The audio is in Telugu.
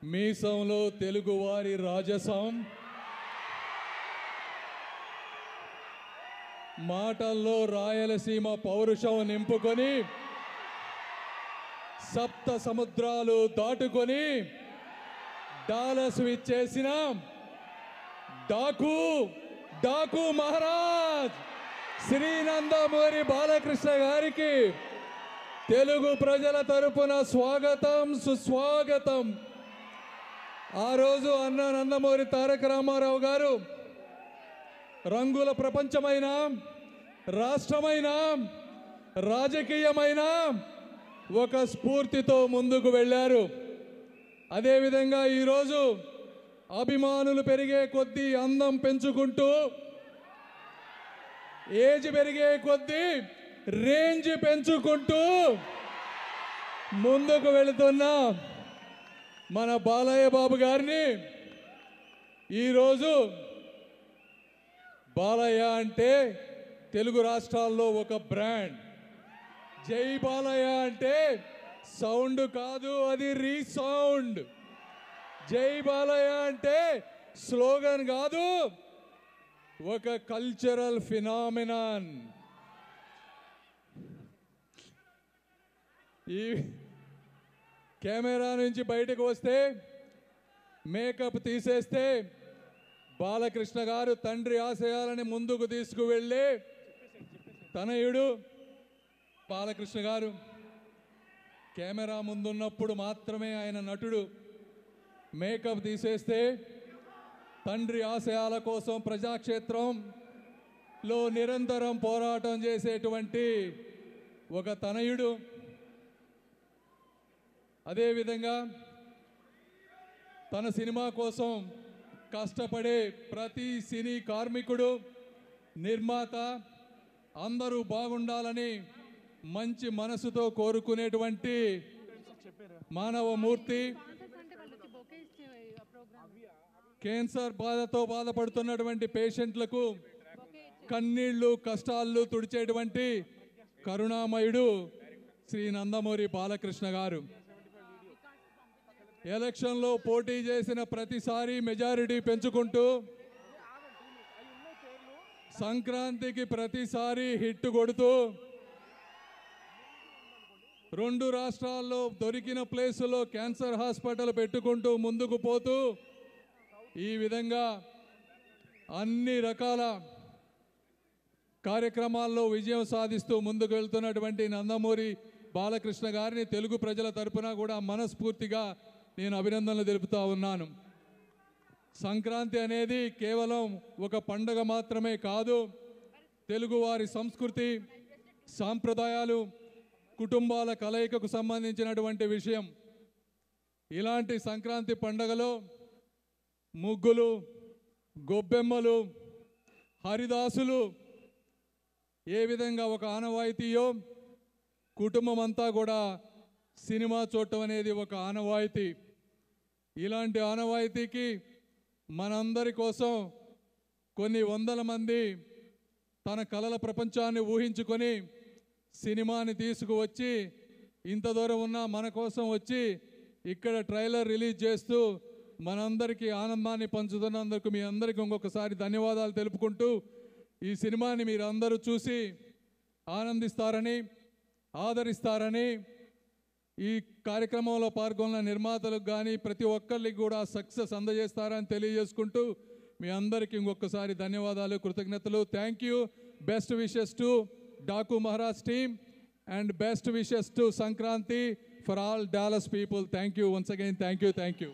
మీసంలో తెలుగువారి రాజసం, మాటల్లో రాయలసీమ పౌరుషం నింపుకొని సప్త సముద్రాలు దాటుకొని డాలస్ విచ్చేసిన డాకు మహారాజ్ శ్రీ నందమూరి బాలకృష్ణ గారికి తెలుగు ప్రజల తరపున స్వాగతం, సుస్వాగతం. ఆ రోజు అన్న నందమూరి తారక రామారావు గారు రంగుల ప్రపంచమైన, రాష్ట్రమైన, రాజకీయమైన ఒక స్ఫూర్తితో ముందుకు వెళ్ళారు. అదేవిధంగా ఈరోజు అభిమానులు పెరిగే కొద్దీ, అందం పెంచుకుంటూ, ఏజ్ పెరిగే కొద్దీ రేంజ్ పెంచుకుంటూ ముందుకు వెళుతున్న మన బాలయ్య బాబు గారిని ఈరోజు బాలయ్య అంటే తెలుగు రాష్ట్రాల్లో ఒక బ్రాండ్. జై బాలయ్య అంటే సౌండ్ కాదు, అది రీసౌండ్. జై బాలయ్య అంటే స్లోగన్ కాదు, ఒక కల్చరల్ ఫినామినాన్. ఈ కెమెరా నుంచి బయటకు వస్తే, మేకప్ తీసేస్తే బాలకృష్ణ గారు తండ్రి ఆశయాలని ముందుకు తీసుకువెళ్ళే తనయుడు బాలకృష్ణ గారు. కెమెరా ముందున్నప్పుడు మాత్రమే ఆయన నటుడు. మేకప్ తీసేస్తే తండ్రి ఆశయాల కోసం ప్రజాక్షేత్రంలో నిరంతరం పోరాటం చేసేటువంటి ఒక తనయుడు. అదేవిధంగా తన సినిమా కోసం కష్టపడే ప్రతి సినీ కార్మికుడు, నిర్మాత అందరూ బాగుండాలని మంచి మనసుతో కోరుకునేటువంటి మానవమూర్తి. క్యాన్సర్ బాధతో బాధపడుతున్నటువంటి పేషెంట్లకు కన్నీళ్లు, కష్టాలు తుడిచేటువంటి కరుణామయుడు శ్రీ నందమూరి బాలకృష్ణ గారు. ఎలక్షన్లో పోటీ చేసిన ప్రతిసారి మెజారిటీ పెంచుకుంటూ, సంక్రాంతికి ప్రతిసారి హిట్ కొడుతూ, రెండు రాష్ట్రాల్లో దొరికిన ప్లేసులో క్యాన్సర్ హాస్పిటల్ పెట్టుకుంటూ ముందుకు పోతూ, ఈ విధంగా అన్ని రకాల కార్యక్రమాల్లో విజయం సాధిస్తూ ముందుకు వెళ్తున్నటువంటి నందమూరి బాలకృష్ణ గారిని తెలుగు ప్రజల తరపున కూడా మనస్ఫూర్తిగా నేను అభినందనలు తెలుపుతా ఉన్నాను. సంక్రాంతి అనేది కేవలం ఒక పండగ మాత్రమే కాదు, తెలుగువారి సంస్కృతి, సాంప్రదాయాలు, కుటుంబాల కలయికకు సంబంధించినటువంటి విషయం. ఇలాంటి సంక్రాంతి పండగలో ముగ్గులు, గొబ్బెమ్మలు, హరిదాసులు ఏ విధంగా ఒక ఆనవాయితీయో, కుటుంబం అంతా కూడా సినిమా చూడటం అనేది ఒక ఆనవాయితీ. ఇలాంటి ఆనవాయితీకి మనందరి కోసం కొన్ని వందల మంది తన కలల ప్రపంచాన్ని ఊహించుకొని సినిమాని తీసుకువచ్చి ఇంత దూరం ఉన్న మన కోసం వచ్చి ఇక్కడ ట్రైలర్ రిలీజ్ చేస్తూ మనందరికీ ఆనందాన్ని పంచుతున్నందుకు మీ అందరికీ ఇంకొకసారి ధన్యవాదాలు తెలుపుకుంటూ, ఈ సినిమాని మీరు అందరూ చూసి ఆనందిస్తారని, ఆదరిస్తారని, ఈ కార్యక్రమంలో పాల్గొన్న నిర్మాతలకు కానీ ప్రతి ఒక్కరికి కూడా సక్సెస్ అందజేస్తారని తెలియజేసుకుంటూ మీ అందరికీ ఇంకొకసారి ధన్యవాదాలు, కృతజ్ఞతలు. Thank you. Best wishes to Daaku Maharaj team and best wishes to Sankranti for all Dallas people. Thank you once again. Thank you.